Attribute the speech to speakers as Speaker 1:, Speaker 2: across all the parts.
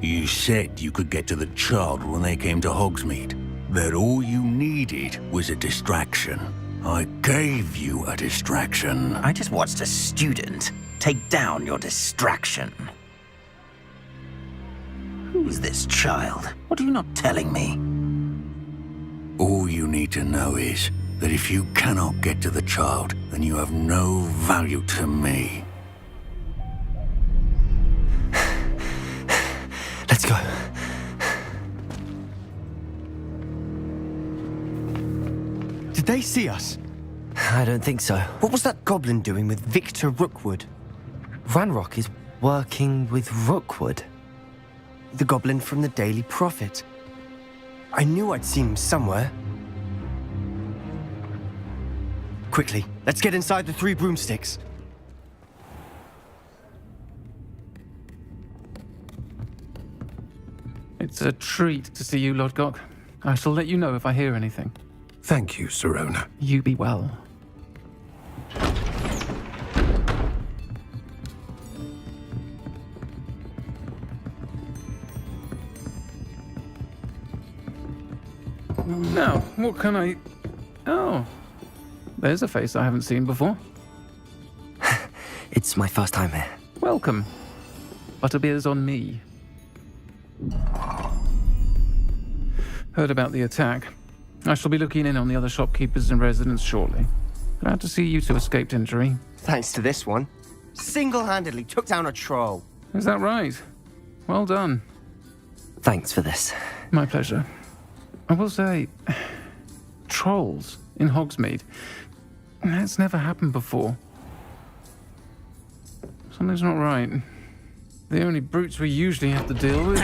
Speaker 1: You said you could get to the child when they came to Hogsmeade. That all you needed was a distraction. I gave you a distraction.
Speaker 2: I just watched a student take down your distraction. Who's this child? What are you not telling me?
Speaker 1: All you need to know is that if you cannot get to the child, then you have no value to me.
Speaker 3: Let's go. Did they see us?
Speaker 4: I don't think so.
Speaker 3: What was that goblin doing with Victor Rookwood?
Speaker 4: Ranrock is working with Rookwood.
Speaker 3: The goblin from the Daily Prophet. I knew I'd seen him somewhere. Quickly, let's get inside the 3 broomsticks.
Speaker 5: It's a treat to see you, Lodgok. I shall let you know if I hear anything.
Speaker 6: Thank you, Sirona.
Speaker 5: You be well. Now, what can I... Oh, there's a face I haven't seen before.
Speaker 4: It's my first time here.
Speaker 5: Welcome. Butterbeer's on me. Heard about the attack. I shall be looking in on the other shopkeepers and residents shortly. Glad to see you two escaped injury.
Speaker 3: Thanks to this one. Single-handedly took down a troll.
Speaker 5: Is that right? Well done.
Speaker 4: Thanks for this.
Speaker 5: My pleasure. I will say, trolls in Hogsmeade. That's never happened before. Something's not right. The only brutes we usually have to deal with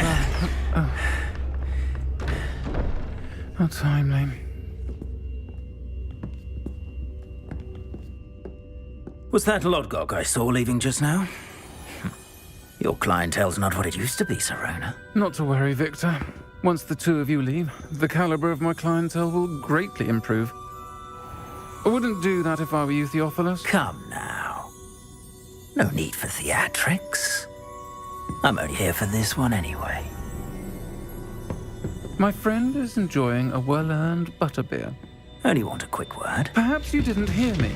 Speaker 5: are... How timely.
Speaker 2: Was that Lodgok I saw leaving just now? Your clientele's not what it used to be, Sirona.
Speaker 5: Not to worry, Victor. Once the two of you leave, the caliber of my clientele will greatly improve. I wouldn't do that if I were you, Theophilus.
Speaker 2: Come now. No need for theatrics. I'm only here for this one anyway.
Speaker 5: My friend is enjoying a well-earned butterbeer.
Speaker 2: Only want a quick word.
Speaker 5: Perhaps you didn't hear me.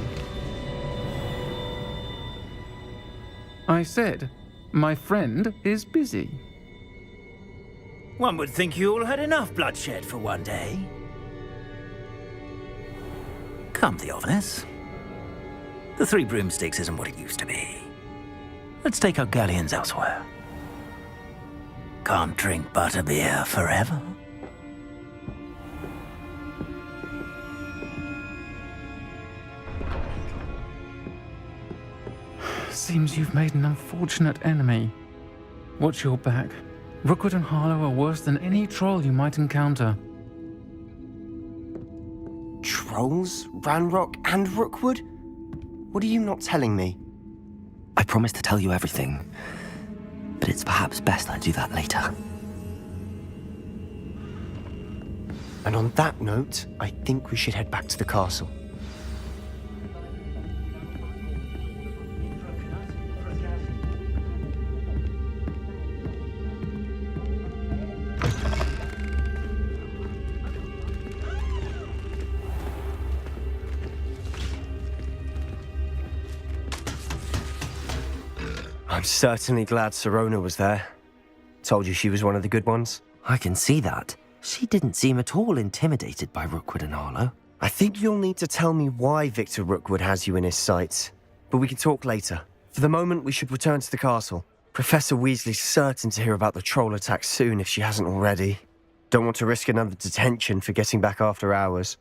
Speaker 5: I said, my friend is busy.
Speaker 2: One would think you all had enough bloodshed for one day. Come, Theophilus. The 3 broomsticks isn't what it used to be. Let's take our galleons elsewhere. Can't drink butterbeer forever.
Speaker 5: Seems you've made an unfortunate enemy. Watch your back. Rookwood and Harlow are worse than any troll you might encounter.
Speaker 3: Trolls, Ranrock, and Rookwood? What are you not telling me?
Speaker 4: I promised to tell you everything, but it's perhaps best I do that later.
Speaker 3: And on that note, I think we should head back to the castle. I'm certainly glad Sirona was there. Told you she was one of the good ones.
Speaker 4: I can see that. She didn't seem at all intimidated by Rookwood and Harlow.
Speaker 3: I think you'll need to tell me why Victor Rookwood has you in his sights. But we can talk later. For the moment, we should return to the castle. Professor Weasley's certain to hear about the troll attack soon if she hasn't already. Don't want to risk another detention for getting back after hours.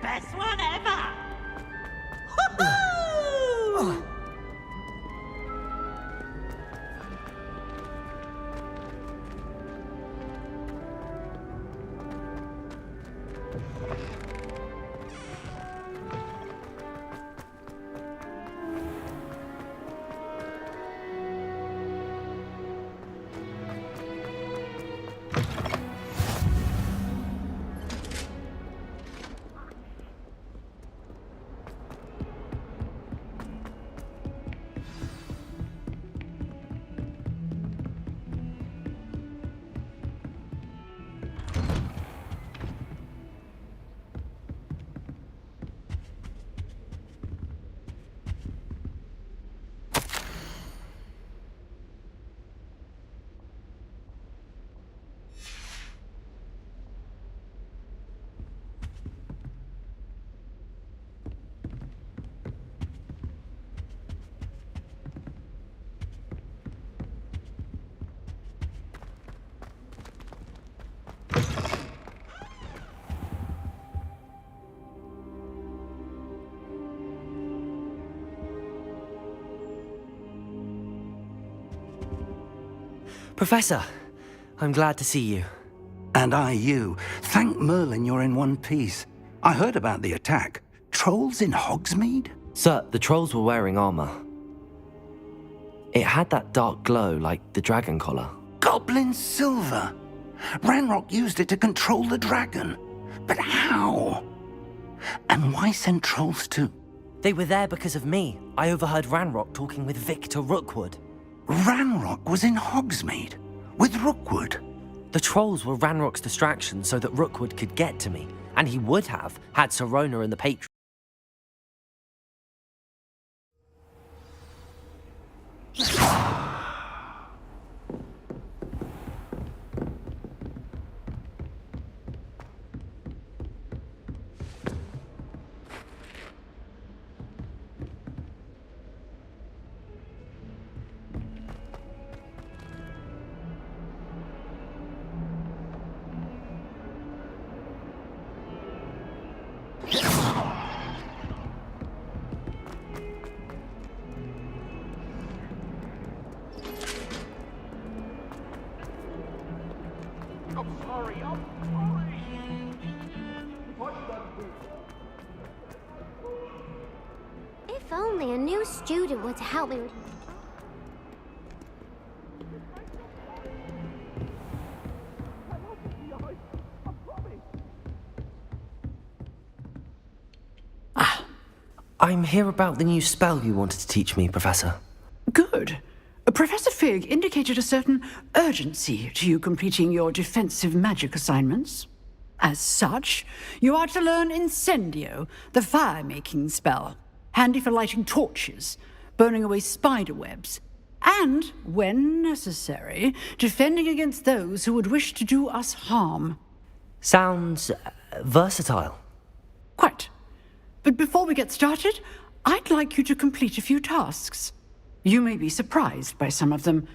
Speaker 7: Best one ever! Woohoo!
Speaker 4: Professor, I'm glad to see you.
Speaker 8: And I you. Thank Merlin you're in one piece. I heard about the attack. Trolls in Hogsmeade?
Speaker 4: Sir, the trolls were wearing armor. It had that dark glow like the dragon collar.
Speaker 8: Goblin silver! Ranrock used it to control the dragon. But how? And why send trolls too?
Speaker 4: They were there because of me. I overheard Ranrock talking with Victor Rookwood.
Speaker 8: Ranrock was in Hogsmeade? With Rookwood?
Speaker 4: The trolls were Ranrock's distraction so that Rookwood could get to me, and he would have had Sirona and the Patron.
Speaker 9: If only a new student were to help me with...
Speaker 4: I'm here about the new spell you wanted to teach me, Professor.
Speaker 10: Good. Professor Fig indicated a certain urgency to you completing your defensive magic assignments. As such, you are to learn Incendio, the fire-making spell, handy for lighting torches, burning away spider webs, and, when necessary, defending against those who would wish to do us harm.
Speaker 4: Sounds versatile.
Speaker 10: Quite. But before we get started, I'd like you to complete a few tasks. You may be surprised by some of them.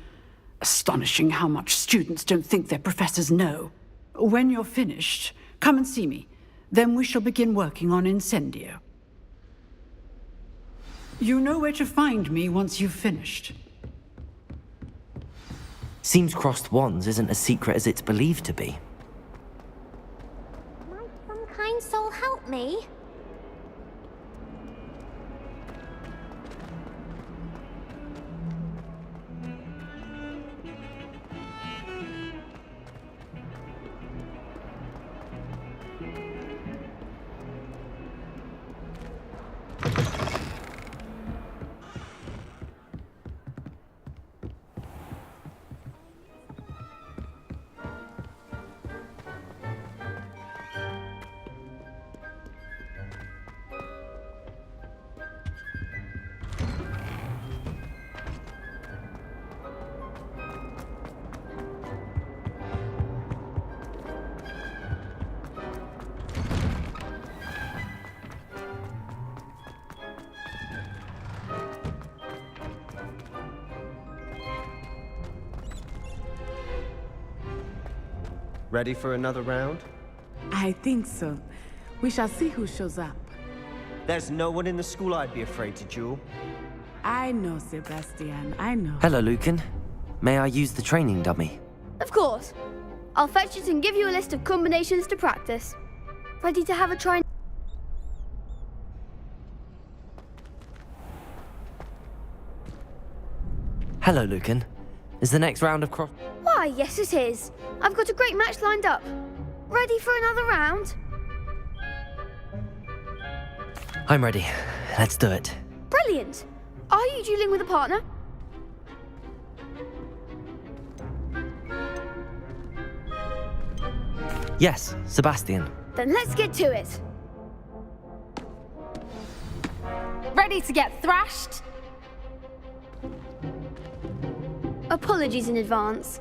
Speaker 10: Astonishing how much students don't think their professors know. When you're finished, come and see me. Then we shall begin working on Incendio. You know where to find me once you've finished.
Speaker 4: Seems crossed wands isn't as secret as it's believed to be.
Speaker 9: Might some kind soul help me?
Speaker 3: Ready for another round?
Speaker 11: I think so. We shall see who shows up.
Speaker 3: There's no one in the school I'd be afraid to duel.
Speaker 11: I know, Sebastian, I know.
Speaker 4: Hello, Lucan. May I use the training dummy?
Speaker 9: Of course. I'll fetch it and give you a list of combinations to practice. Ready to have a try?
Speaker 4: Hello, Lucan. Is the next round of cross...
Speaker 9: Why, yes it is. I've got a great match lined up. Ready for another round?
Speaker 4: I'm ready. Let's do it.
Speaker 9: Brilliant. Are you dueling with a partner?
Speaker 4: Yes, Sebastian.
Speaker 9: Then let's get to it.
Speaker 7: Ready to get thrashed?
Speaker 9: Apologies in advance.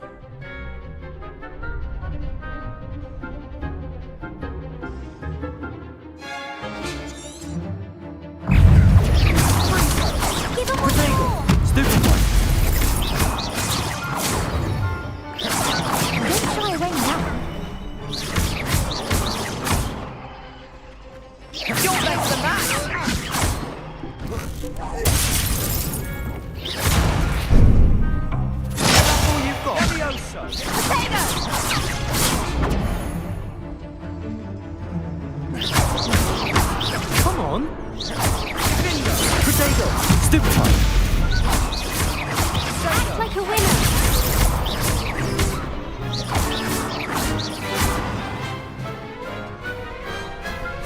Speaker 9: Give him one more.
Speaker 4: Stupid one.
Speaker 9: Don't shy away now.
Speaker 7: Your legs are back!
Speaker 4: Come on. Potato. Stupid one.
Speaker 9: Act like a winner.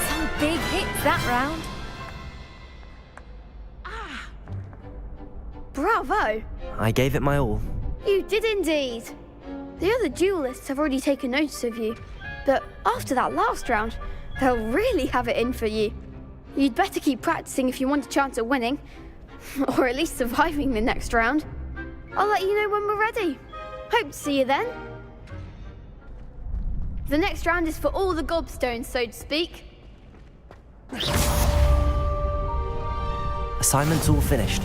Speaker 7: Some big hits that round.
Speaker 9: Bravo.
Speaker 4: I gave it my all.
Speaker 9: You did indeed. The other duelists have already taken notice of you, but after that last round, they'll really have it in for you. You'd better keep practicing if you want a chance at winning, or at least surviving the next round. I'll let you know when we're ready. Hope to see you then. The next round is for all the gobstones, so to speak.
Speaker 4: Assignment's all finished.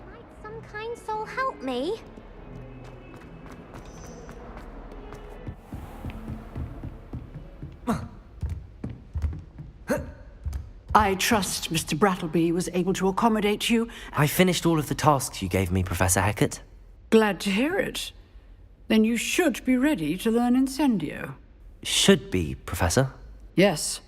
Speaker 9: Might some kind soul help me?
Speaker 10: I trust Mr. Brattleby was able to accommodate you.
Speaker 4: I finished all of the tasks you gave me, Professor Hecat.
Speaker 10: Glad to hear it. Then you should be ready to learn Incendio.
Speaker 4: Should be, Professor.
Speaker 10: Yes.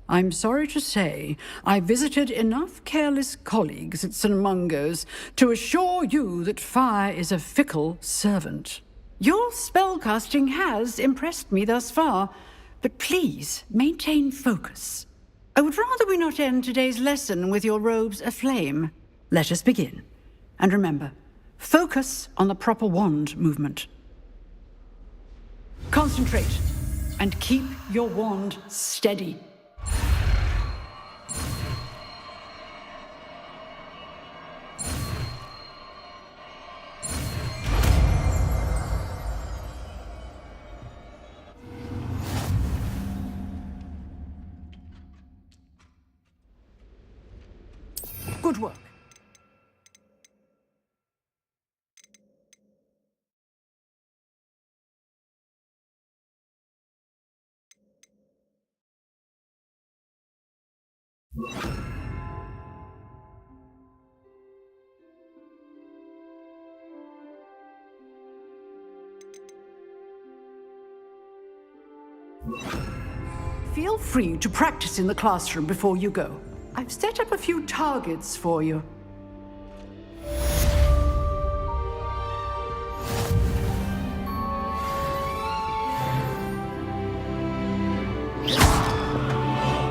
Speaker 10: I'm sorry to say, I visited enough careless colleagues at St. Mungo's to assure you that fire is a fickle servant. Your spellcasting has impressed me thus far, but please maintain focus. I would rather we not end today's lesson with your robes aflame. Let us begin. And remember, focus on the proper wand movement. Concentrate and keep your wand steady. Good work. Feel free to practice in the classroom before you go. I've set up a few targets for you.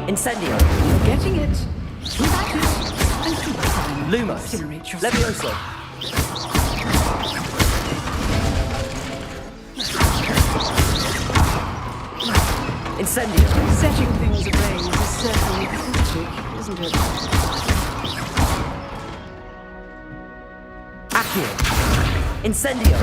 Speaker 4: Incendio.
Speaker 10: You're getting it. Keep at it. And keep trying to
Speaker 4: Lumos.
Speaker 10: incinerate yourself.
Speaker 4: Levioso. Incendio.
Speaker 10: Setting things ablaze is certainly pathetic, isn't it?
Speaker 4: Accio. Incendio.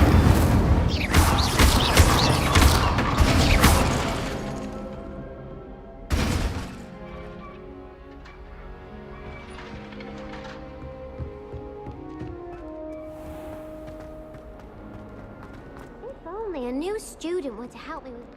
Speaker 12: If only a new student were to help me with...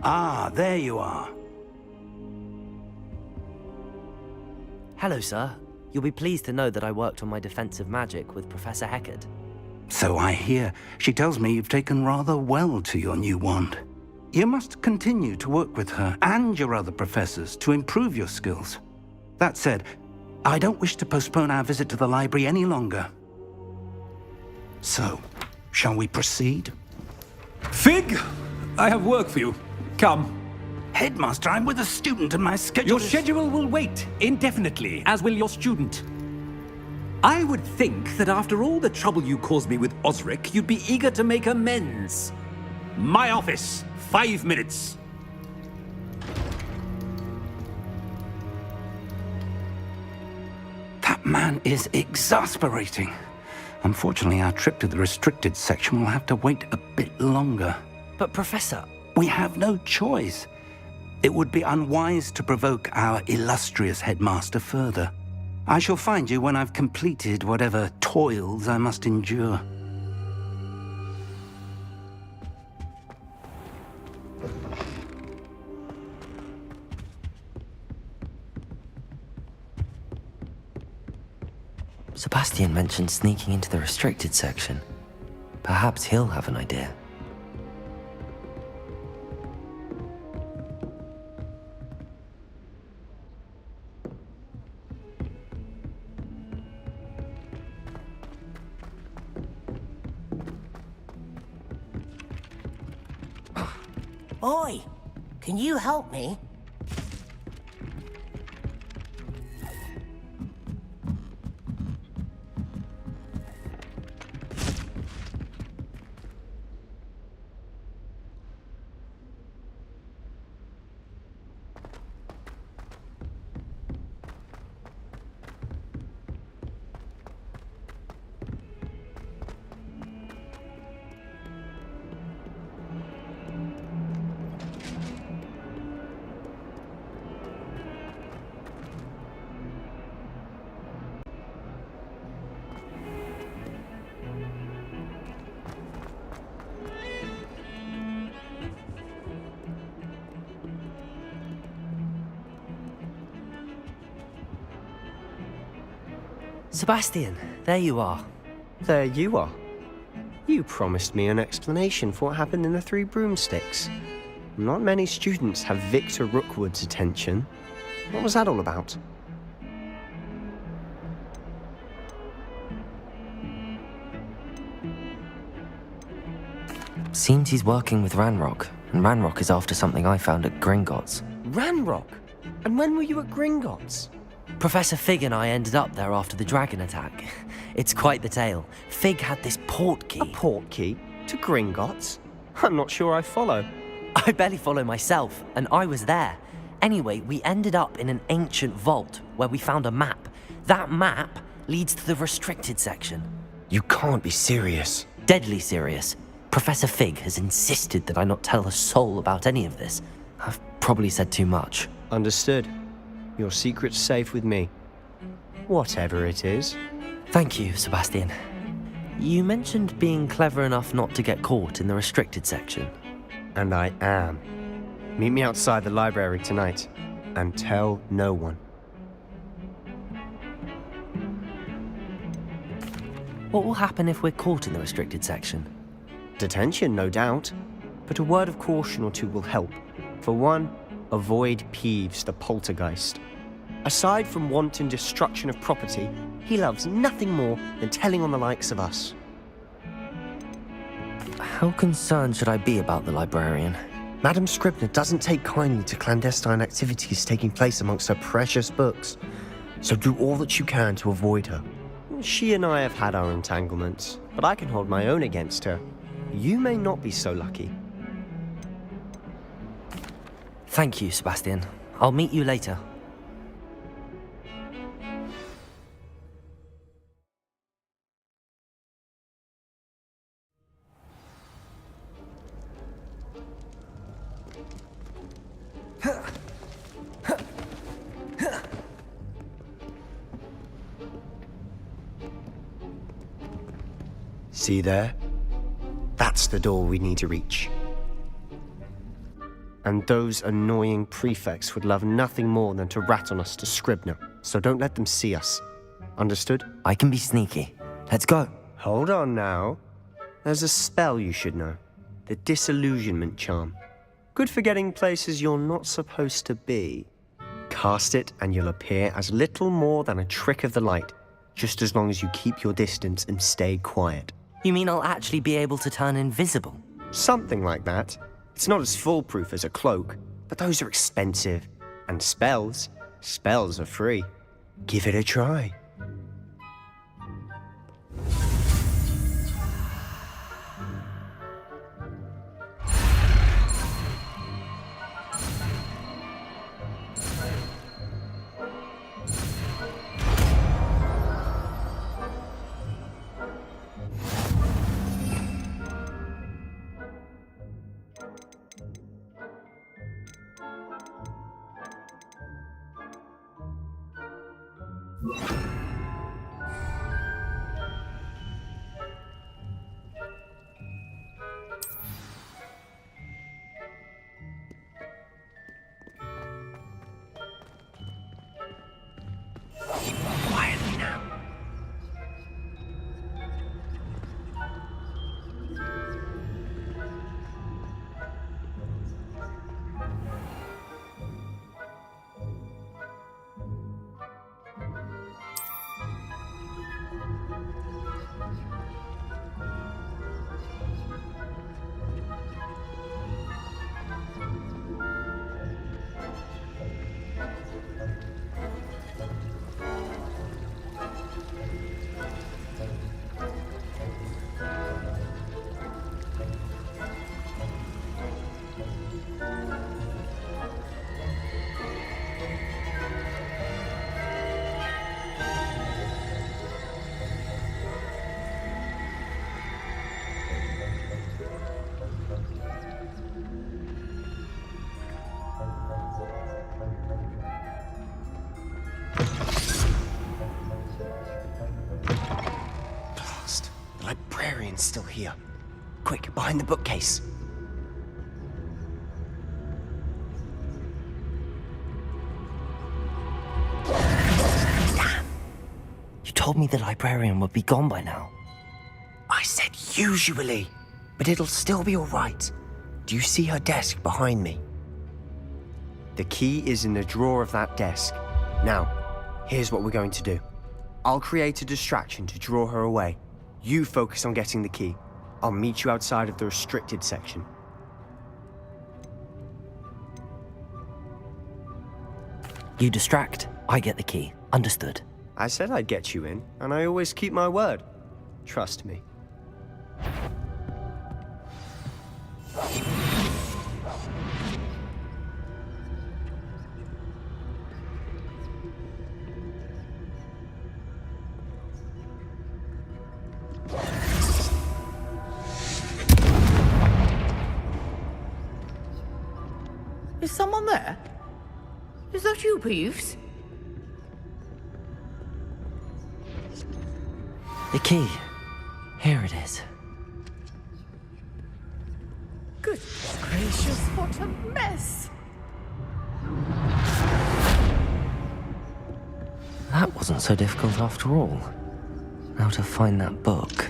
Speaker 8: Ah, there you are.
Speaker 4: Hello, sir. You'll be pleased to know that I worked on my defensive magic with Professor Heckard.
Speaker 8: So I hear. She tells me you've taken rather well to your new wand. You must continue to work with her and your other professors to improve your skills. That said, I don't wish to postpone our visit to the library any longer. So, shall we proceed?
Speaker 13: Fig, I have work for you. Come.
Speaker 8: Headmaster, I'm with a student and my schedule
Speaker 13: Your
Speaker 8: is...
Speaker 13: schedule will wait indefinitely, as will your student. I would think that after all the trouble you caused me with Osric, you'd be eager to make amends. My office, 5 minutes.
Speaker 8: That man is exasperating. Unfortunately, our trip to the restricted section will have to wait a bit longer.
Speaker 4: But, Professor...
Speaker 8: We have no choice. It would be unwise to provoke our illustrious headmaster further. I shall find you when I've completed whatever toils I must endure.
Speaker 4: Sebastian mentioned sneaking into the restricted section. Perhaps he'll have an idea.
Speaker 14: Oi! Can you help me?
Speaker 4: Sebastian, there you are.
Speaker 3: There you are. You promised me an explanation for what happened in the Three Broomsticks. Not many students have Victor Rookwood's attention. What was that all about?
Speaker 4: Seems he's working with Ranrock, and Ranrock is after something I found at Gringotts.
Speaker 3: Ranrock? And when were you at Gringotts?
Speaker 4: Professor Fig and I ended up there after the dragon attack. It's quite the tale. Fig had this port key.
Speaker 3: A port key? To Gringotts? I'm not sure I follow.
Speaker 4: I barely follow myself, and I was there. Anyway, we ended up in an ancient vault where we found a map. That map leads to the restricted section.
Speaker 3: You can't be serious.
Speaker 4: Deadly serious. Professor Fig has insisted that I not tell a soul about any of this. I've probably said too much.
Speaker 3: Understood. Your secret's safe with me. Whatever it is.
Speaker 4: Thank you, Sebastian. You mentioned being clever enough not to get caught in the restricted section.
Speaker 3: And I am. Meet me outside the library tonight, and tell no one.
Speaker 4: What will happen if we're caught in the restricted section?
Speaker 3: Detention, no doubt. But a word of caution or two will help. For one, avoid Peeves the poltergeist. Aside from wanton destruction of property, he loves nothing more than telling on the likes of us.
Speaker 4: How concerned should I be about the librarian?
Speaker 3: Madame Scribner doesn't take kindly to clandestine activities taking place amongst her precious books, so do all that you can to avoid her. She and I have had our entanglements, but I can hold my own against her. You may not be so lucky.
Speaker 4: Thank you, Sebastian. I'll meet you later.
Speaker 3: See there? That's the door we need to reach. And those annoying prefects would love nothing more than to rat on us to Scribner, so don't let them see us. Understood?
Speaker 4: I can be sneaky. Let's go.
Speaker 3: Hold on now. There's a spell you should know. The disillusionment charm. Good for getting places you're not supposed to be. Cast it and you'll appear as little more than a trick of the light, just as long as you keep your distance and stay quiet.
Speaker 4: You mean I'll actually be able to turn invisible?
Speaker 3: Something like that. It's not as foolproof as a cloak, but those are expensive. And spells are free. Give it a try. Quietly now. Librarian's still here. Quick, behind the bookcase.
Speaker 4: Damn! You told me the librarian would be gone by now.
Speaker 3: I said usually, but it'll still be all right. Do you see her desk behind me? The key is in the drawer of that desk. Now, here's what we're going to do. I'll create a distraction to draw her away. You focus on getting the key. I'll meet you outside of the restricted section.
Speaker 4: You distract, I get the key. Understood.
Speaker 3: I said I'd get you in, and I always keep my word. Trust me.
Speaker 11: someone there? Is that you, Peeves?
Speaker 4: The key. Here it is.
Speaker 11: Goodness gracious, what a mess!
Speaker 4: That wasn't so difficult after all. Now to find that book.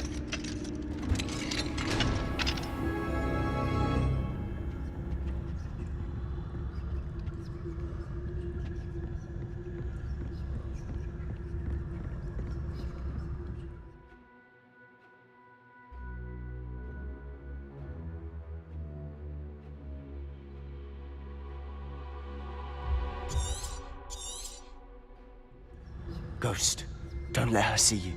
Speaker 3: Ghost, don't let her see you.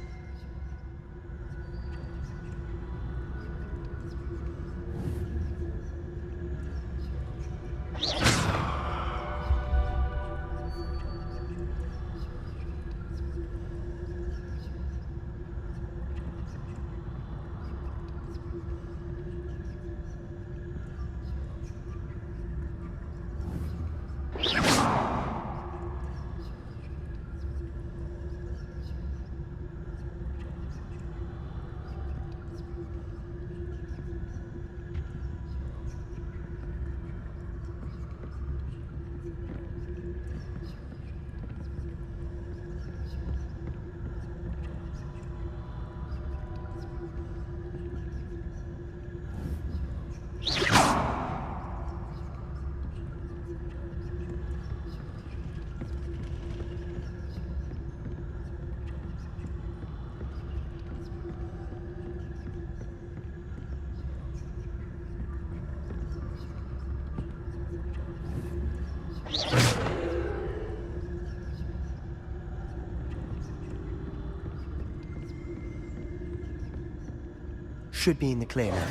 Speaker 3: Should be in the clear now.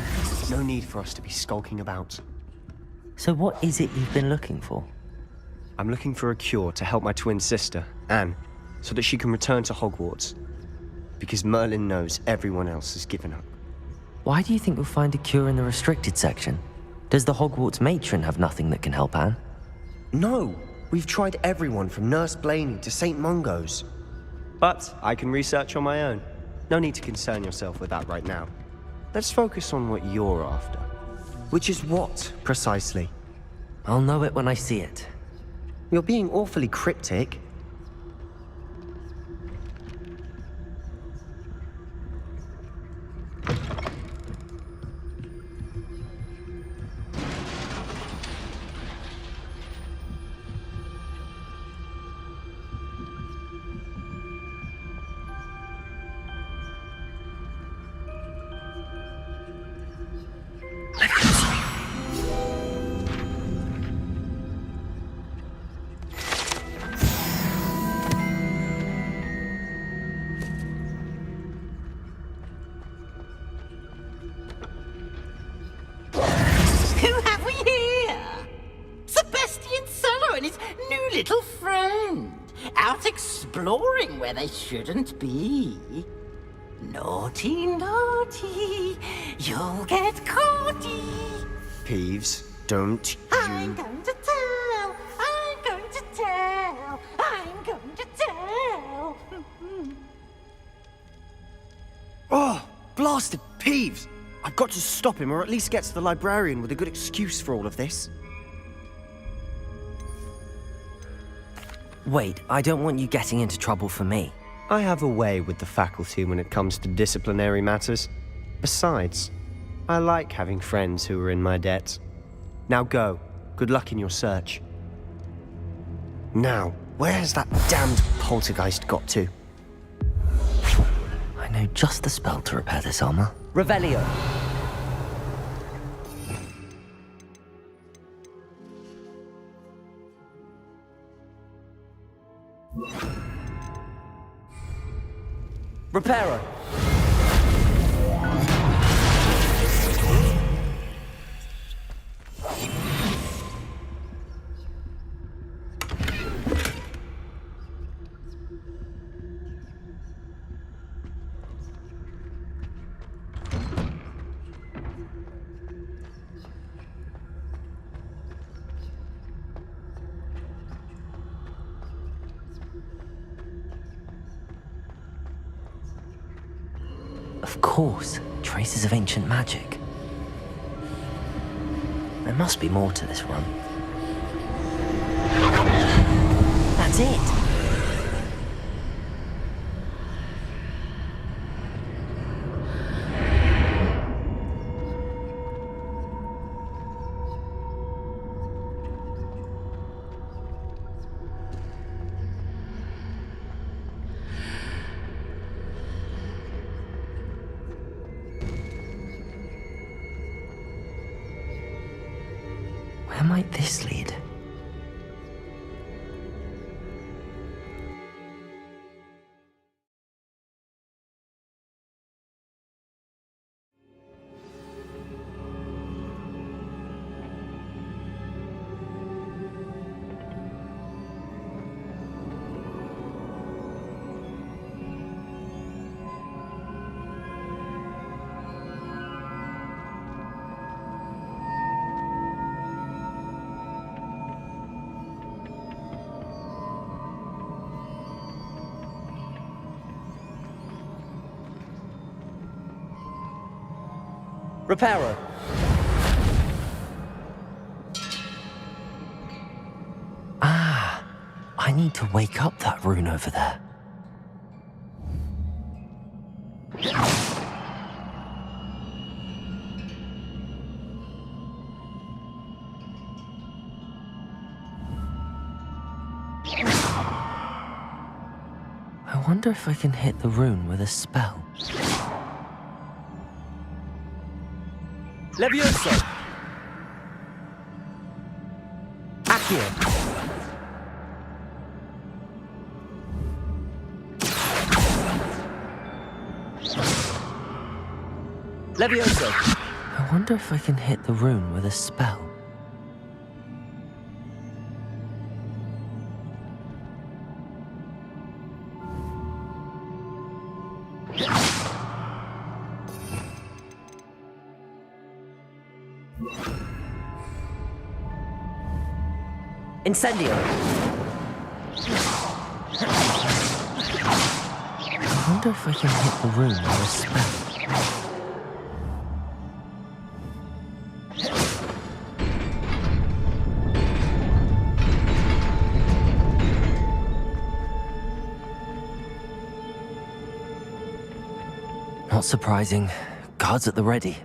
Speaker 3: No need for us to be skulking about.
Speaker 4: So what is it you've been looking for?
Speaker 3: I'm looking for a cure to help my twin sister, Anne, so that she can return to Hogwarts. Because Merlin knows everyone else has given up.
Speaker 4: Why do you think we'll find a cure in the restricted section? Does the Hogwarts matron have nothing that can help Anne?
Speaker 3: No! We've tried everyone from Nurse Blaney to St. Mungo's. But I can research on my own. No need to concern yourself with that right now. Let's focus on what you're after. Which is what, precisely?
Speaker 4: I'll know it when I see it.
Speaker 3: You're being awfully cryptic.
Speaker 15: Who have we here? Sebastian Cello and his new little friend, out exploring where they shouldn't be. Naughty, naughty, you'll get caughty.
Speaker 3: Peeves, don't you...
Speaker 15: I'm going to tell, I'm going to tell, I'm going to tell.
Speaker 3: Oh, blasted Peeves! I've got to stop him, or at least get to the librarian with a good excuse for all of this.
Speaker 4: Wait, I don't want you getting into trouble for me.
Speaker 3: I have a way with the faculty when it comes to disciplinary matters. Besides, I like having friends who are in my debt. Now go. Good luck in your search. Now, where has that damned poltergeist got to?
Speaker 4: I know just the spell to repair this armor. Revelio. Reparo. Of course, traces of ancient magic. There must be more to this run. That's it! Where might this lead? Reparo. Ah, I need to wake up that rune over there. I wonder if I can hit the rune with a spell. Levioso! Accio! Levioso! I wonder if I can hit the rune with a spell. Incendio! I wonder if I can hit the room with a spell. Not surprising. Guards at the ready.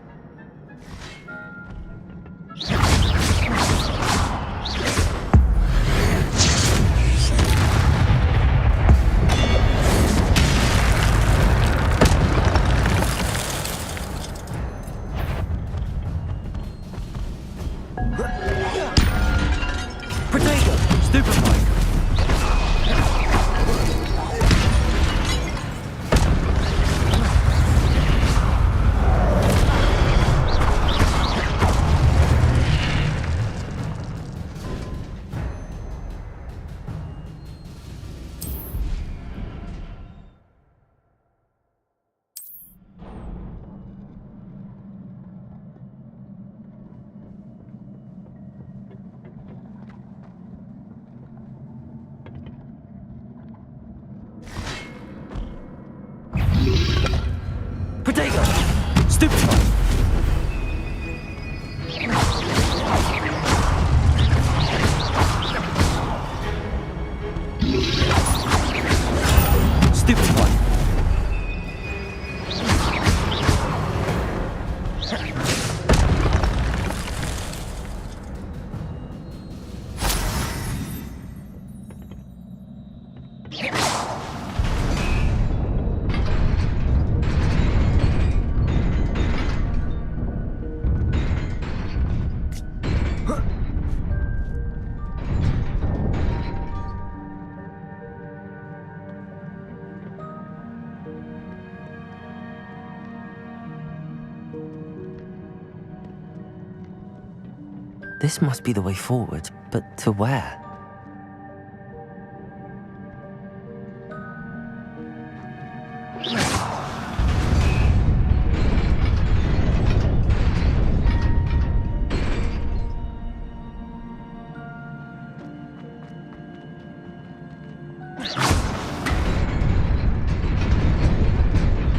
Speaker 4: This must be the way forward, but to where?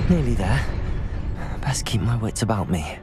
Speaker 4: Nearly there. best keep my wits about me.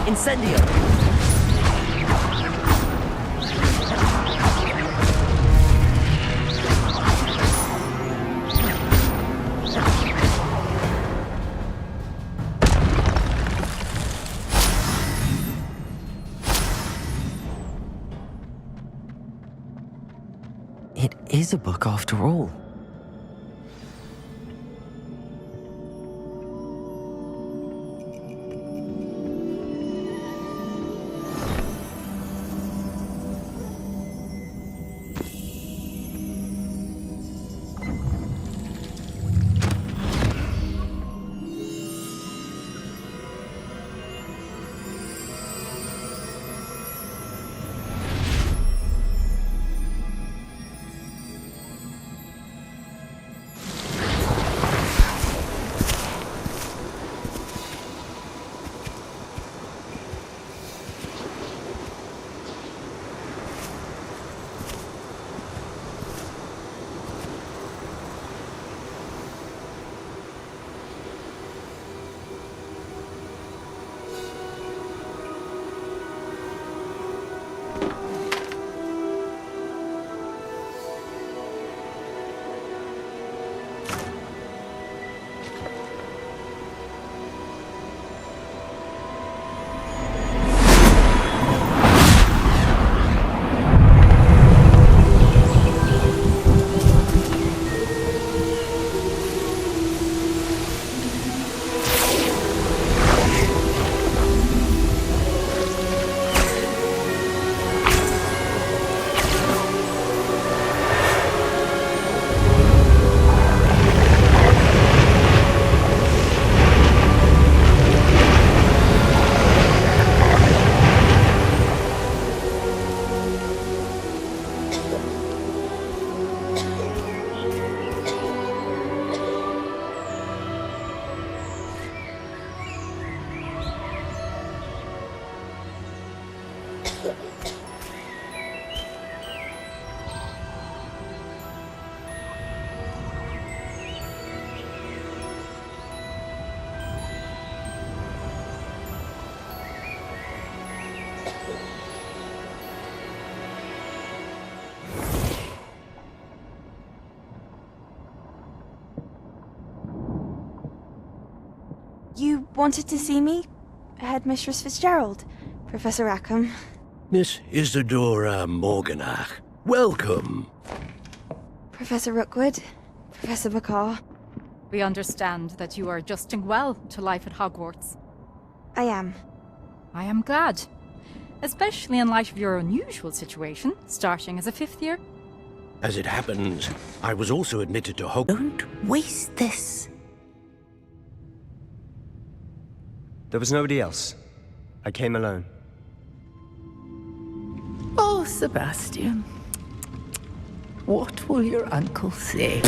Speaker 4: Incendio! It is a book after all.
Speaker 16: You wanted to see me? Headmistress Fitzgerald, Professor Rackham.
Speaker 6: Miss Isadora Morganach, welcome.
Speaker 16: Professor Rookwood, Professor Bakar.
Speaker 17: We understand that you are adjusting well to life at Hogwarts.
Speaker 16: I am.
Speaker 17: I am glad. Especially in light of your unusual situation, starting as a 5th year.
Speaker 6: As it happens, I was also admitted to Hogwarts.
Speaker 14: Don't waste this.
Speaker 3: There was nobody else. I came alone.
Speaker 11: Oh, Sebastian. What will your uncle say?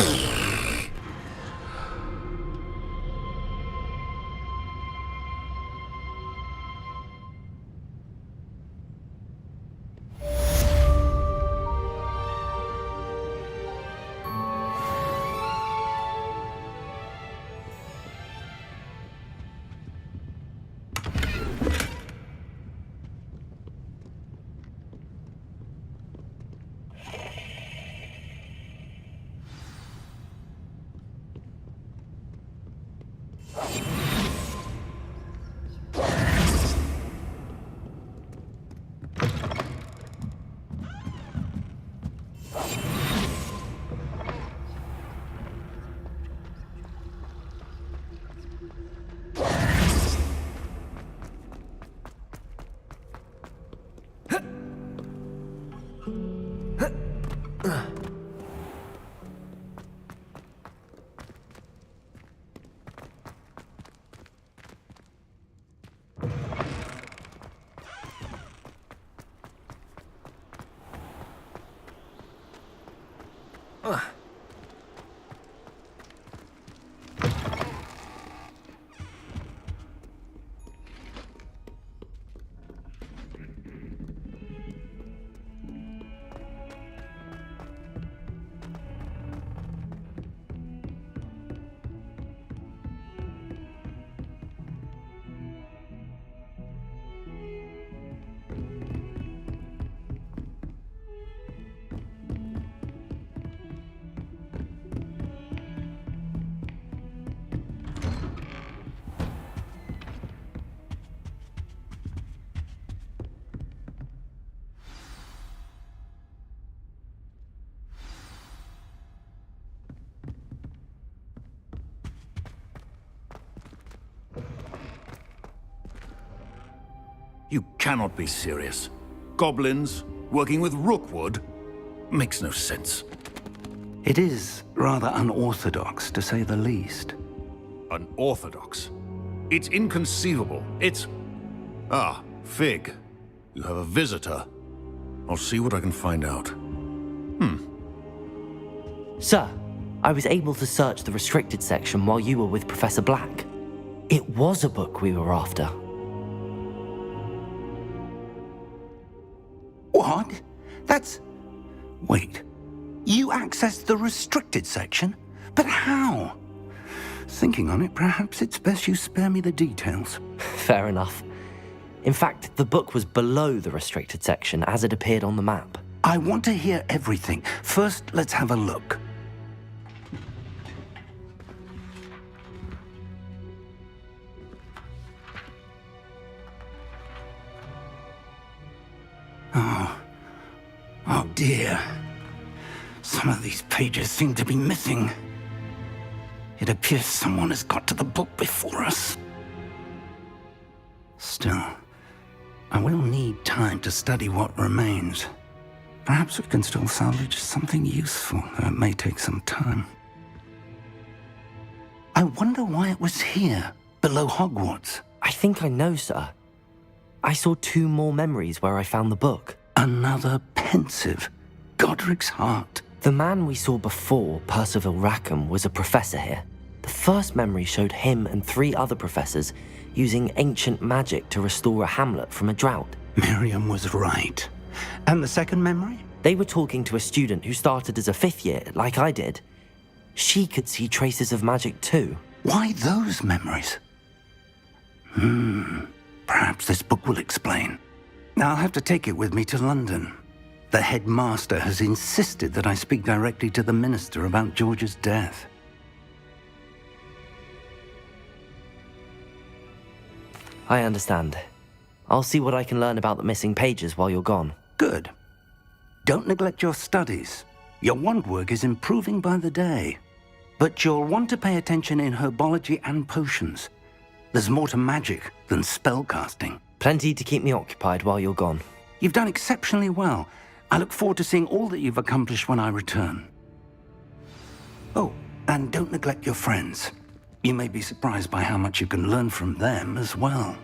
Speaker 1: You cannot be serious. Goblins working with Rookwood? Makes no sense.
Speaker 8: It is rather unorthodox, to say the least.
Speaker 1: Unorthodox? It's inconceivable. It's... Ah, Fig. You have a visitor. I'll see what I can find out.
Speaker 4: Sir, I was able to search the restricted section while you were with Professor Black. It was a book we were after.
Speaker 8: What? That's... Wait. You accessed the restricted section? But how? Thinking on it, perhaps it's best you spare me the details.
Speaker 4: Fair enough. In fact, the book was below the restricted section as it appeared on the map.
Speaker 8: I want to hear everything. First, let's have a look. Oh dear. Some of these pages seem to be missing. It appears someone has got to the book before us. Still, I will need time to study what remains. Perhaps we can still salvage something useful, though it may take some time. I wonder why it was here, below Hogwarts.
Speaker 4: I think I know, sir. I saw 2 more memories where I found the book.
Speaker 8: Another pensive. Godric's heart.
Speaker 4: The man we saw before, Percival Rackham, was a professor here. The first memory showed him and 3 other professors using ancient magic to restore a hamlet from a drought.
Speaker 8: Miriam was right. And the second memory?
Speaker 4: They were talking to a student who started as a 5th year, like I did. She could see traces of magic too.
Speaker 8: Why those memories? Perhaps this book will explain. I'll have to take it with me to London. The headmaster has insisted that I speak directly to the minister about George's death.
Speaker 4: I understand. I'll see what I can learn about the missing pages while you're gone.
Speaker 8: Good. Don't neglect your studies. Your wand work is improving by the day. But you'll want to pay attention in herbology and potions. There's more to magic than spellcasting.
Speaker 4: Plenty to keep me occupied while you're gone.
Speaker 8: You've done exceptionally well. I look forward to seeing all that you've accomplished when I return. Oh, and don't neglect your friends. You may be surprised by how much you can learn from them as well.